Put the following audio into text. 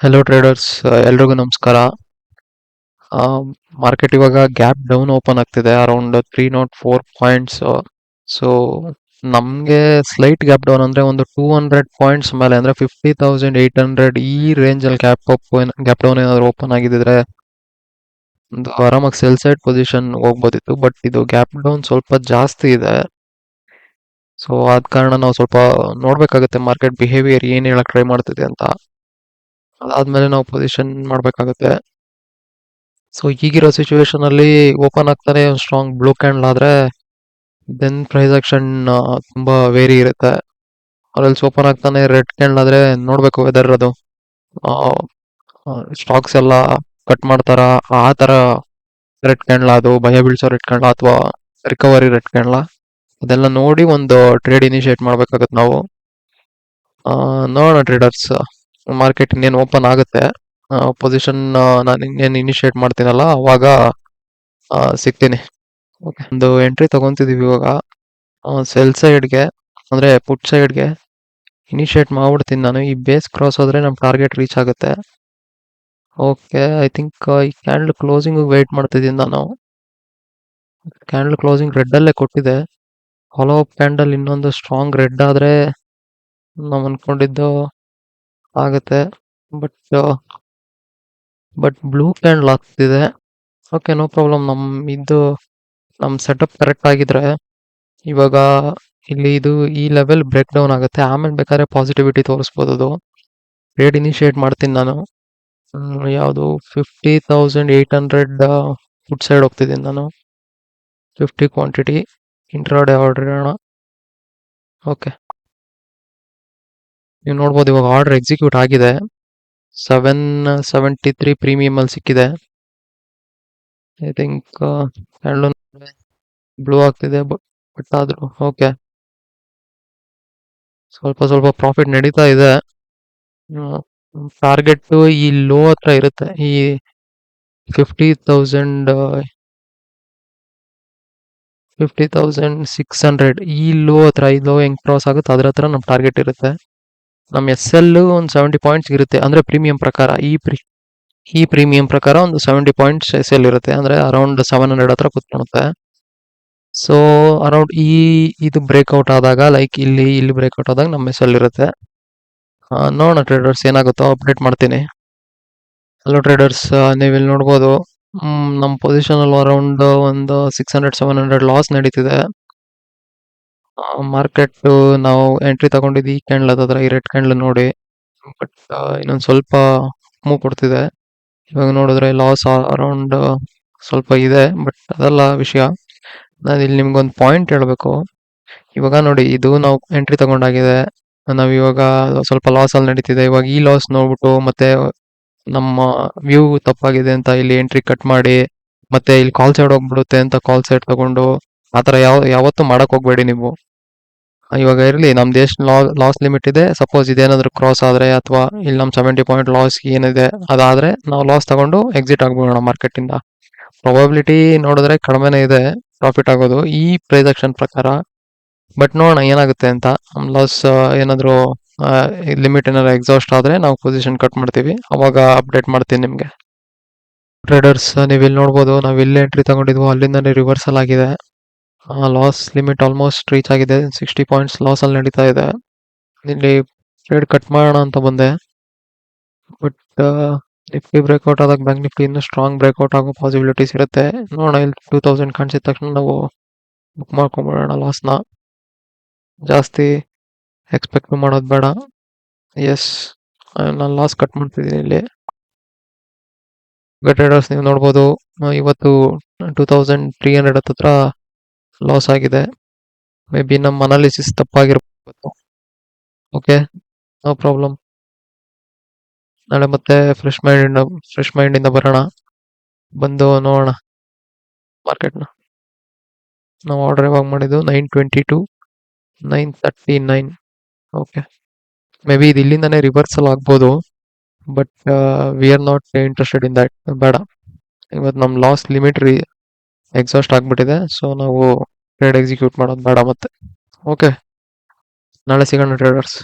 Hello traders, ಎಲ್ರಿಗೂ ನಮಸ್ಕಾರ. Market ಇವಾಗ ಗ್ಯಾಪ್ ಡೌನ್ ಓಪನ್ ಆಗ್ತಿದೆ ಅರೌಂಡ್ 304 ಪಾಯಿಂಟ್ಸ್. ಸೊ ನಮಗೆ ಸ್ಲೈಟ್ ಗ್ಯಾಪ್ ಡೌನ್ ಅಂದ್ರೆ ಒಂದು 200 ಪಾಯಿಂಟ್ಸ್ ಮೇಲೆ, ಅಂದ್ರೆ 50,800 ಈ ರೇಂಜ್ ಅಲ್ಲಿ ಗ್ಯಾಪ್ ಡೌನ್ ಏನಾದ್ರು ಓಪನ್ ಆಗಿದ್ರೆ ಒಂದು ಆರಾಮಾಗಿ ಸೆಲ್ ಸೈಡ್ ಪೊಸಿಷನ್ ಹೋಗ್ಬೋದಿತ್ತು. ಬಟ್ ಇದು ಗ್ಯಾಪ್ ಡೌನ್ ಸ್ವಲ್ಪ ಜಾಸ್ತಿ ಇದೆ. ಸೊ ಆದ ಕಾರಣ ನಾವು ಸ್ವಲ್ಪ ನೋಡ್ಬೇಕಾಗುತ್ತೆ ಮಾರ್ಕೆಟ್ ಬಿಹೇವಿಯರ್ ಏನ್ ಹೇಳಕ್ ಟ್ರೈ ಮಾಡ್ತಿದೆ ಅಂತ. ಅದಾದ್ಮೇಲೆ ನಾವು ಪೊಸಿಷನ್ ಮಾಡ್ಬೇಕಾಗುತ್ತೆ. ಸೊ ಈಗಿರೋ ಸಿಚುವೇಶನ್ ಅಲ್ಲಿ ಓಪನ್ ಆಗ್ತಾನೆ ಒಂದು ಸ್ಟ್ರಾಂಗ್ ಬ್ಲೂ ಕ್ಯಾಂಡಲ್ ಆದ್ರೆ ದೆನ್ ಪ್ರೈಸ್ ಆಕ್ಷನ್ ತುಂಬಾ ವೇರಿ ಇರುತ್ತೆ. ಅದ್ರಲ್ಲಿ ಓಪನ್ ಆಗ್ತಾನೆ ರೆಡ್ ಕ್ಯಾಂಡಲ್ ಆದ್ರೆ ನೋಡ್ಬೇಕು ವೆದರ್ ಅದು ಸ್ಟಾಕ್ಸ್ ಎಲ್ಲ ಕಟ್ ಮಾಡ್ತಾರ, ಆ ತರ ರೆಡ್ ಕ್ಯಾಂಡಲ್ ಅದು ಭಯ ಬೀಳ್ಸೋ ರೆಡ್ ಕ್ಯಾಂಡಲ್ ಅಥವಾ ರಿಕವರಿ ರೆಡ್ ಕ್ಯಾಂಡಲ್, ಅದೆಲ್ಲ ನೋಡಿ ಒಂದು ಟ್ರೇಡ್ ಇನಿಷಿಯೇಟ್ ಮಾಡ್ಬೇಕಾಗತ್ತೆ ನಾವು. ನೋಡೋಣ ಟ್ರೇಡರ್ಸ್, ಮಾರ್ಕೆಟ್ ಇನ್ನೇನು ಓಪನ್ ಆಗುತ್ತೆ, ಪೊಸಿಷನ್ ನಾನು ಇನ್ನೇನು ಇನಿಷಿಯೇಟ್ ಮಾಡ್ತೀನಲ್ಲ ಅವಾಗ ಸಿಗ್ತೀನಿ. ಒಂದು ಎಂಟ್ರಿ ತಗೊಂತಿದೀವಿ ಇವಾಗ ಸೆಲ್ ಸೈಡ್ಗೆ, ಅಂದ್ರೆ ಪುಟ್ ಸೈಡ್ಗೆ ಇನಿಷಿಯೇಟ್ ಮಾಡ್ಬಿಡ್ತೀನಿ ನಾನು. ಈ ಬೇಸ್ ಕ್ರಾಸ್ ಆದ್ರೆ ನಮ್ ಟಾರ್ಗೆಟ್ ರೀಚ್ ಆಗುತ್ತೆ. ಓಕೆ, ಐ ಥಿಂಕ್ ಈ ಕ್ಯಾಂಡಲ್ ಕ್ಲೋಸಿಂಗ್ ವೇಟ್ ಮಾಡ್ತಿದ್ದೀನಿ ನಾನು. ಕ್ಯಾಂಡಲ್ ಕ್ಲೋಸಿಂಗ್ ರೆಡ್ ಅಲ್ಲೇ ಕೊಟ್ಟಿದೆ. ಫಾಲೋ ಅಪ್ ಕ್ಯಾಂಡಲ್ ಇನ್ನೊಂದು ಸ್ಟ್ರಾಂಗ್ ರೆಡ್ ಆದ್ರೆ ನಾವು ಅನ್ಕೊಂಡಿದ್ದು ಆಗುತ್ತೆ. ಬಟ್ ಬ್ಲೂ ಕ್ಯಾಂಡಲ್ ಆಗ್ತಿದೆ. Okay, no problem. ನಮ್ ಸೆಟಪ್ ಕರೆಕ್ಟ್ ಆಗಿದ್ರೆ ಇವಾಗ ಇಲ್ಲಿ ಇದು ಈ ಲೆವೆಲ್ ಬ್ರೇಕ್ ಡೌನ್ ಆಗುತ್ತೆ, ಆಮೇಲೆ ಬೇಕಾದ್ರೆ ಪಾಸಿಟಿವಿಟಿ ತೋರಿಸ್ಬೋದು. ಅದು ಟ್ರೇಡ್ ಇನಿಷಿಯೇಟ್ ಮಾಡ್ತೀನಿ ನಾನು. ಯಾವುದು 50,800 ಫುಟ್ ಸೈಡ್ ಹೋಗ್ತಿದ್ದೀನಿ ನಾನು. 50 ಕ್ವಾಂಟಿಟಿ ಇಂಟ್ರಾಡೇ ಆರ್ಡರ್ ಇರೋಣ. ಓಕೆ, ನೀವು ನೋಡ್ಬೋದು ಇವಾಗ ಆರ್ಡರ್ ಎಕ್ಸಿಕ್ಯೂಟ್ ಆಗಿದೆ. 773 ಪ್ರೀಮಿಯಂ ಅಲ್ಲಿ ಸಿಕ್ಕಿದೆ. ಐ ಥಿಂಕ್ ಬ್ಲೂ ಆಗ್ತಿದೆ, ಬಟ್ ಆದ್ರೂ ಓಕೆ, ಸ್ವಲ್ಪ ಪ್ರಾಫಿಟ್ ನಡೀತಾ ಇದೆ. ಟಾರ್ಗೆಟ್ ಈ ಲೋ ಹತ್ರ ಇರುತ್ತೆ, ಈ 50,600 ಈ ಲೋ ಹತ್ರ. ಈ ಲೋ ಹೆಂಗ್ ಕ್ರಾಸ್ ಆಗುತ್ತೆ ಅದ್ರ ಹತ್ರ ನಮ್ ಟಾರ್ಗೆಟ್ ಇರುತ್ತೆ. ನಮ್ ಎಸ್ ಎಲ್ ಒಂದು 70 ಪಾಯಿಂಟ್ಸ್ ಇರುತ್ತೆ, ಅಂದ್ರೆ ಪ್ರೀಮಿಯಂ ಪ್ರಕಾರ. ಈ ಪ್ರೀಮಿಯಂ ಪ್ರಕಾರ ಒಂದು 70 ಪಾಯಿಂಟ್ಸ್ ಎಸ್ ಎಲ್ ಇರುತ್ತೆ, ಅಂದ್ರೆ ಅರೌಂಡ್ 700 ಹತ್ರ ಕುತ್ಕೊಳುತ್ತೆ. ಸೊ ಅರೌಂಡ್ ಇದು ಬ್ರೇಕ್ಔಟ್ ಆದಾಗ, ಲೈಕ್ ಇಲ್ಲಿ ಬ್ರೇಕ್ಔಟ್ ಆದಾಗ ನಮ್ಮ ಎಸ್ ಎಲ್ ಇರುತ್ತೆ. ನೋಡೋಣ ಟ್ರೇಡರ್ಸ್, ಏನಾಗುತ್ತೋ ಅಪ್ಡೇಟ್ ಮಾಡ್ತೀನಿ. ಹಲೋ ಟ್ರೇಡರ್ಸ್, ನೀವಿಲ್ಲಿ ನೋಡ್ಬೋದು ನಮ್ಮ ಪೊಸಿಷನ್ ಅಲ್ಲಿ ಅರೌಂಡ್ ಒಂದು 600-700 ಲಾಸ್ ನಡೀತಿದೆ. ಮಾರ್ಕೆಟ್ ನಾವು ಎಂಟ್ರಿ ತಗೊಂಡಿದ್ದು ಈ ಕ್ಯಾಂಡಲ್ ಹತ್ರ, ಈ ರೆಡ್ ಕ್ಯಾಂಡಲ್ ನೋಡಿ. ಬಟ್ ಇನ್ನೊಂದು ಸ್ವಲ್ಪ ಮೂವ್ ಕೊಡ್ತಿದೆ. ಇವಾಗ ನೋಡಿದ್ರೆ ಲಾಸ್ ಅರೌಂಡ್ ಸ್ವಲ್ಪ ಇದೆ, ಬಟ್ ಅದೆಲ್ಲ ವಿಷಯ. ನಾನು ಇಲ್ಲಿ ನಿಮ್ಗೊಂದು ಪಾಯಿಂಟ್ ಹೇಳ್ಬೇಕು. ಇವಾಗ ನೋಡಿ, ಇದು ನಾವು ಎಂಟ್ರಿ ತಗೊಂಡಾಗಿದೆ, ನಾವ್ ಇವಾಗ ಸ್ವಲ್ಪ ಲಾಸ್ ಅಲ್ಲಿ ನಡೀತಿದೆ. ಇವಾಗ ಈ ಲಾಸ್ ನೋಡ್ಬಿಟ್ಟು ಮತ್ತೆ ನಮ್ಮ ವ್ಯೂ ತಪ್ಪಾಗಿದೆ ಅಂತ ಇಲ್ಲಿ ಎಂಟ್ರಿ ಕಟ್ ಮಾಡಿ ಮತ್ತೆ ಇಲ್ಲಿ ಕಾಲ್ ಸೈಡ್ ಹೋಗ್ಬಿಡುತ್ತೆ ಅಂತ ಕಾಲ್ ಸೈಡ್ ತಗೊಂಡು ಆತರ ಯಾವತ್ತೂ ಮಾಡಕ್ ಹೋಗ್ಬೇಡಿ ನೀವು. ಇವಾಗ ಇರ್ಲಿ, ನಮ್ದು ಎಷ್ಟು ಲಾಸ್ ಲಿಮಿಟ್ ಇದೆ, ಸಪೋಸ್ ಇದೇನಾದ್ರು ಕ್ರಾಸ್ ಆದ್ರೆ ಅಥವಾ ಇಲ್ಲಿ ನಮ್ 70 ಪಾಯಿಂಟ್ ಲಾಸ್ ಏನಿದೆ ಅದಾದ್ರೆ ನಾವು ಲಾಸ್ ತಗೊಂಡು ಎಕ್ಸಿಟ್ ಆಗ್ಬಿಡೋಣ ಮಾರ್ಕೆಟ್ ಇಂದ. ಪ್ರಾಬಬಿಲಿಟಿ ನೋಡಿದ್ರೆ ಕಡಿಮೆನೇ ಇದೆ ಪ್ರಾಫಿಟ್ ಆಗೋದು ಈ ಪ್ರೈಸ್ ಆಕ್ಷನ್ ಪ್ರಕಾರ. ಬಟ್ ನೋಡೋಣ ಏನಾಗುತ್ತೆ ಅಂತ. ಲಾಸ್ ಏನಾದ್ರು ಲಿಮಿಟ್ ಏನಾದ್ರು ಎಕ್ಸಾಸ್ಟ್ ಆದ್ರೆ ನಾವು ಪೊಸಿಷನ್ ಕಟ್ ಮಾಡ್ತೀವಿ, ಅವಾಗ ಅಪ್ಡೇಟ್ ಮಾಡ್ತೀನಿ ನಿಮ್ಗೆ. ಟ್ರೇಡರ್ಸ್, ನೀವು ಇಲ್ಲಿ ನೋಡ್ಬೋದು, ನಾವು ಇಲ್ಲಿ ಎಂಟ್ರಿ ತಗೊಂಡಿದ್ವು ಅಲ್ಲಿಂದಾನೇ ರಿವರ್ಸಲ್ ಆಗಿದೆ. ಲಾಸ್ ಲಿಮಿಟ್ ಆಲ್ಮೋಸ್ಟ್ ರೀಚ್ ಆಗಿದೆ. 60 ಪಾಯಿಂಟ್ಸ್ ಲಾಸ್ ಅಲ್ಲಿ ನಡೀತಾ ಇದೆ. ಇಲ್ಲಿ ಟ್ರೇಡ್ ಕಟ್ ಮಾಡೋಣ ಅಂತ ಬಂದೆ, ಬಟ್ ನಿಫ್ಟಿ ಬ್ರೇಕ್ಔಟ್ ಆದಾಗ ಬ್ಯಾಂಕ್ ನಿಫ್ಟಿ ಇನ್ನೂ ಸ್ಟ್ರಾಂಗ್ ಬ್ರೇಕ್ಔಟ್ ಆಗೋ ಪಾಸಿಬಿಲಿಟೀಸ್ ಇರುತ್ತೆ. ನೋಡೋಣ, ಇಲ್ಲಿ 2000 ಕಾಣಿಸಿದ ತಕ್ಷಣ ನಾವು ಬುಕ್ ಮಾಡ್ಕೊಂಡ್ಬಿಡೋಣ ಲಾಸ್ನ. ಜಾಸ್ತಿ ಎಕ್ಸ್ಪೆಕ್ಟ್ ಮಾಡೋದು ಬೇಡ. ಎಸ್, ನಾನು ಲಾಸ್ ಕಟ್ ಮಾಡ್ತಿದ್ದೀನಿ ಇಲ್ಲಿ. ಟ್ರೇಡರ್ಸ್, ನೀವು ನೋಡ್ಬೋದು ಇವತ್ತು 2300 ಹತ್ರ ಲಾಸ್ ಆಗಿದೆ. ಮೇ ಬಿ ನಮ್ಮ ಅನಾಲಿಸಿಸ್ ತಪ್ಪಾಗಿರ್ಬೋದು. Okay, no problem. ನಾಳೆ ಮತ್ತೆ ಫ್ರೆಶ್ ಮೈಂಡ್ ಇಂದ ಬರೋಣ, ಬಂದು ನೋಡೋಣ ಮಾರ್ಕೆಟ್ನ. ನಾವು ಆರ್ಡರ್ ಯಾವಾಗ ಮಾಡಿದ್ದು 922 939. ಓಕೆ, ಮೇ ಬಿ ಇದು ಇಲ್ಲಿಂದಾನೇ ರಿವರ್ಸಲ್ ಆಗ್ಬೋದು, but we are not interested in that. ಬೇಡ, ಇವತ್ತು ನಮ್ಮ ಲಾಸ್ ಲಿಮಿಟ್ ಎಕ್ಸಾಸ್ಟ್ ಆಗ್ಬಿಟ್ಟಿದೆ. ಸೊ ನಾವು ಟ್ರೇಡ್ ಎಕ್ಸಿಕ್ಯೂಟ್ ಮಾಡೋದು ಬೇಡ ಮತ್ತೆ. ಓಕೆ, ನಾಳೆ ಸಿಗೋಣ ಟ್ರೇಡರ್ಸ್.